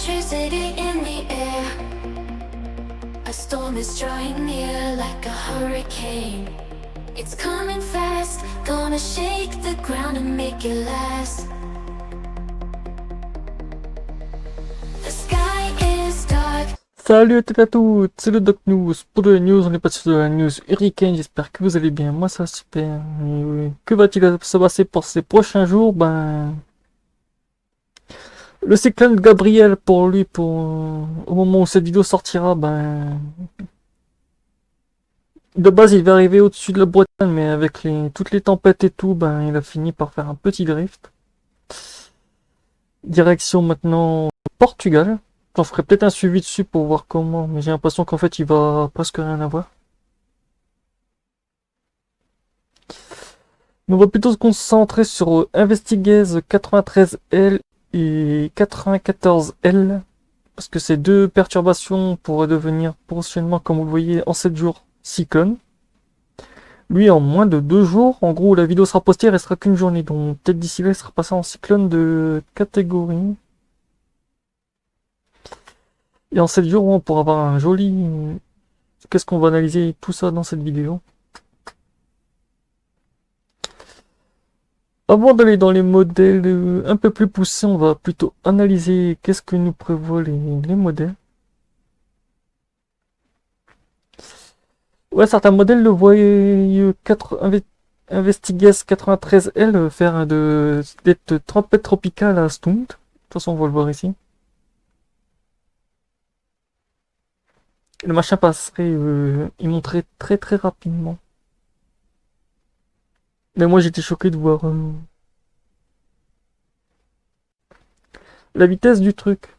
electricity in the air. A storm is drawing near like a hurricane. It's coming fast, gonna shake the ground and make it last. The sky is dark. Salut à toutes et à toutes, c'est le Doc News. Pour de la news, on est passé sur la news Hurricane, j'espère que vous allez bien, moi ça va super. Que va-t-il se passer pour ces prochains jours? Le cyclone Gabriel pour lui, au moment où cette vidéo sortira, de base il va arriver au-dessus de la Bretagne, mais avec toutes les tempêtes et tout, il a fini par faire un petit drift. Direction maintenant Portugal. J'en ferai peut-être un suivi dessus pour voir comment, mais j'ai l'impression qu'en fait il va presque rien avoir. Mais on va plutôt se concentrer sur Investigaze 93L et 94L, parce que ces deux perturbations pourraient devenir prochainement, comme vous le voyez, en 7 jours, cyclone. Lui, en moins de 2 jours, en gros, la vidéo sera postée, il restera qu'une journée, donc peut-être d'ici là, il sera passé en cyclone de catégorie. Et en 7 jours, on pourra avoir un joli... Qu'est-ce qu'on va analyser tout ça dans cette vidéo? Avant d'aller dans les modèles un peu plus poussés, on va plutôt analyser qu'est-ce que nous prévoient les modèles. Ouais, certains modèles le voient Investigas 93L faire d'être tempête tropicale à Stunt. De toute façon, on va le voir ici. Le machin passerait, il monterait très très rapidement. Mais moi j'étais choqué de voir la vitesse du truc. De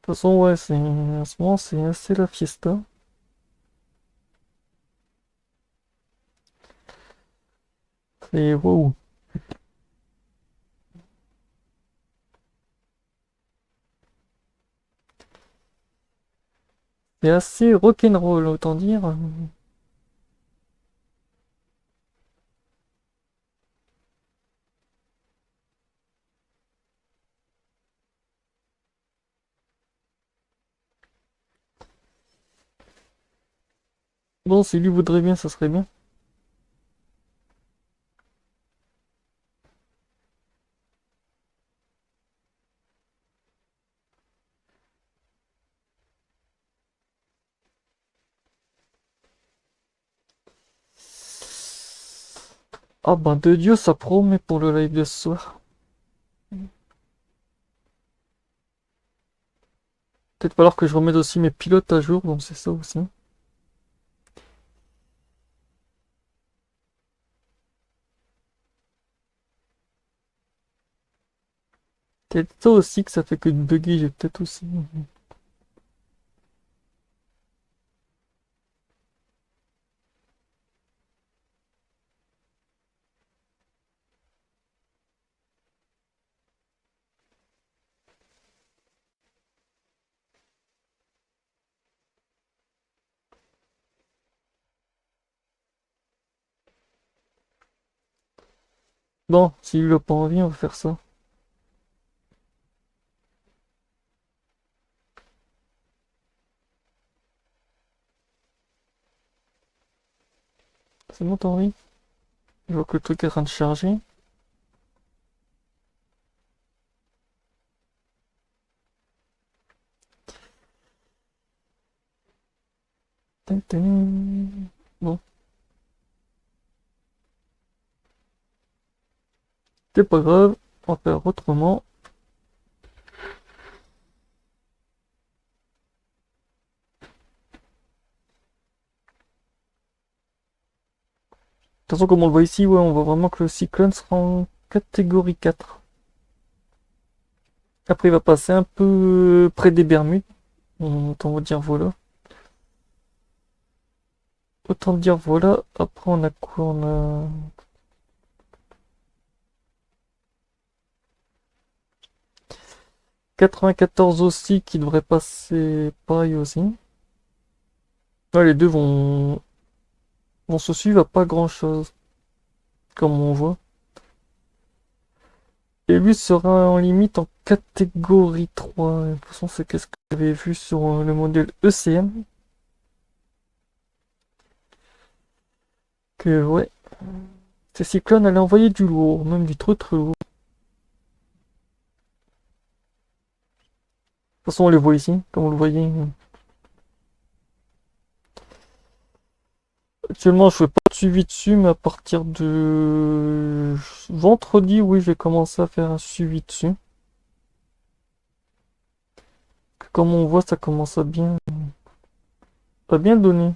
toute façon, ouais, en ce moment c'est assez la fiesta. C'est wow. C'est assez rock'n'roll, autant dire. Bon, si lui voudrait bien, ça serait bien. Ah ben de Dieu, ça promet pour le live de ce soir. Peut-être falloir que je remette aussi mes pilotes à jour, donc c'est ça aussi. Peut-être ça aussi que ça fait que de bugger, j'ai peut-être aussi. Bon, s'il a pas envie, on va faire ça. C'est bon, t'as envie? Je vois que le truc est en train de charger. Bon, c'est pas grave, on va faire autrement. De toute façon, comme on le voit ici, ouais, on voit vraiment que le cyclone sera en catégorie 4. Après, il va passer un peu près des Bermudes. Autant vous dire voilà. Autant dire voilà. Après, on a quoi? On a 94 aussi qui devrait passer pareil aussi. Ouais, les deux vont se suivre à pas grand-chose, comme on voit. Et lui sera en limite en catégorie 3. De toute façon, c'est qu'est-ce que j'avais vu sur le modèle ECM. Que ouais, ces cyclones allaient envoyer du lourd, même du trop trop lourd. De toute façon, on les voit ici, comme vous le voyez. Actuellement, je fais pas de suivi dessus, mais à partir de vendredi, oui, je vais commencer à faire un suivi dessus. Comme on voit, ça commence à bien donner.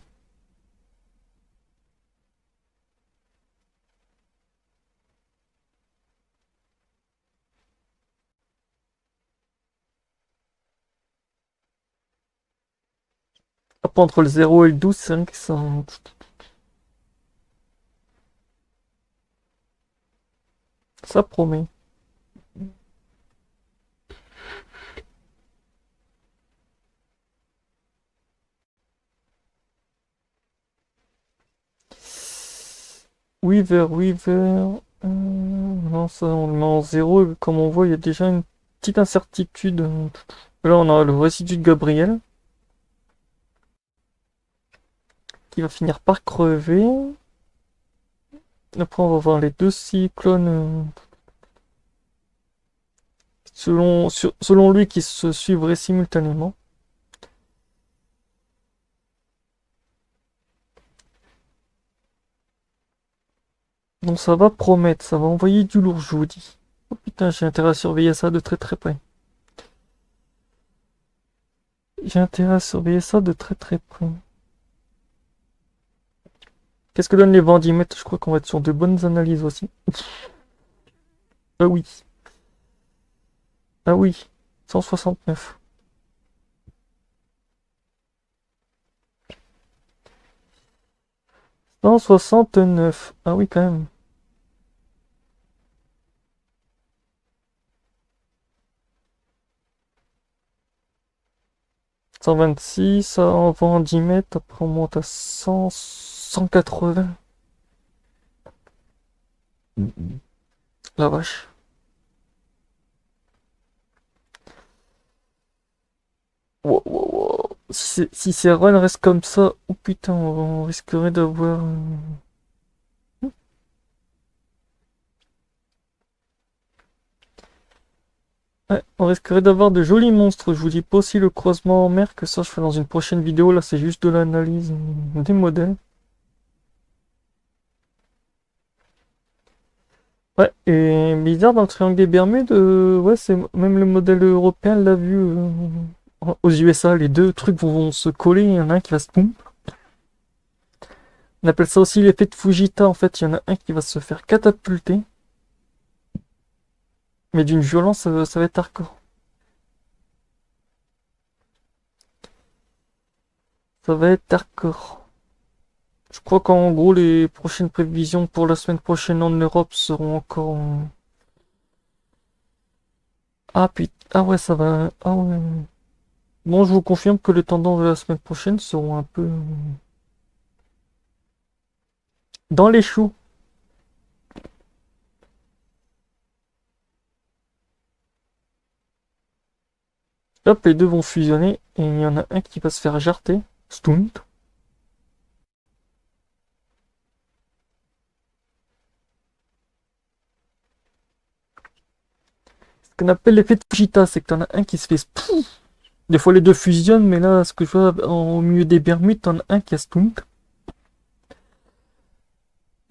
Après, entre le 0 et le 12, c'est vrai que ça promet. Weaver, Weaver. Non, ça, on le met en 0. Et comme on voit, il y a déjà une petite incertitude. Là, on a le résidu de Gabriel qui va finir par crever. Après, on va voir les deux cyclones. Selon lui, qui se suivraient simultanément. Donc ça va promettre, ça va envoyer du lourd, je vous dis. Oh putain, j'ai intérêt à surveiller ça de très très près. J'ai intérêt à surveiller ça de très très près. Qu'est-ce que donnent les vendimètres? Je crois qu'on va être sur de bonnes analyses aussi. Ah oui. Ah oui. 169. 169. Ah oui, quand même. 126, on va en 10 mètres, après on monte à 100, 180. La vache. Wow, wow, wow. Si ces runs restent comme ça, oh putain, on risquerait d'avoir... Ouais, on risquerait d'avoir de jolis monstres. Je vous dis pas aussi le croisement en mer, que ça je ferai dans une prochaine vidéo. Là, c'est juste de l'analyse des modèles. Ouais, et bizarre dans le triangle des Bermudes, ouais, c'est même le modèle européen l'a vu aux USA. Les deux trucs vont se coller, il y en a un qui va se boum. On appelle ça aussi l'effet de Fujita. En fait, il y en a un qui va se faire catapulter, mais d'une violence, ça va être hardcore. Ça va être hardcore. Je crois qu'en gros, les prochaines prévisions pour la semaine prochaine en Europe seront encore. Ah putain, ah ouais, ça va. Ah ouais. Bon, je vous confirme que les tendances de la semaine prochaine seront un peu dans les choux. Hop, les deux vont fusionner et il y en a un qui va se faire jarter. Stunt. Ce qu'on appelle l'effet de Fujita, c'est que t'en as un qui se fait pouf. Des fois les deux fusionnent, mais là, ce que je vois au milieu des Bermudes, t'en as un qui a stunt.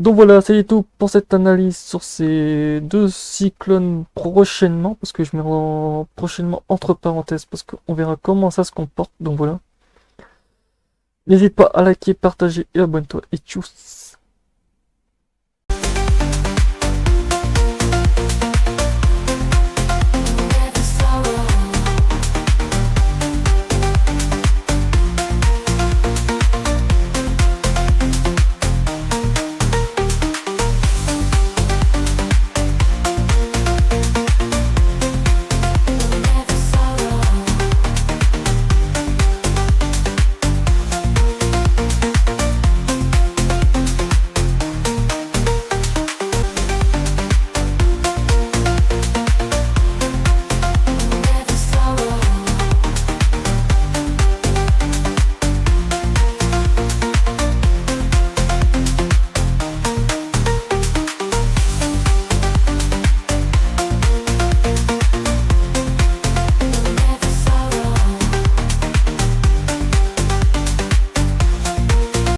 Donc voilà, c'est tout pour cette analyse sur ces deux cyclones prochainement, parce que je mets prochainement entre parenthèses, parce qu'on verra comment ça se comporte. Donc voilà. N'hésite pas à liker, partager et abonne-toi. Et tchuss!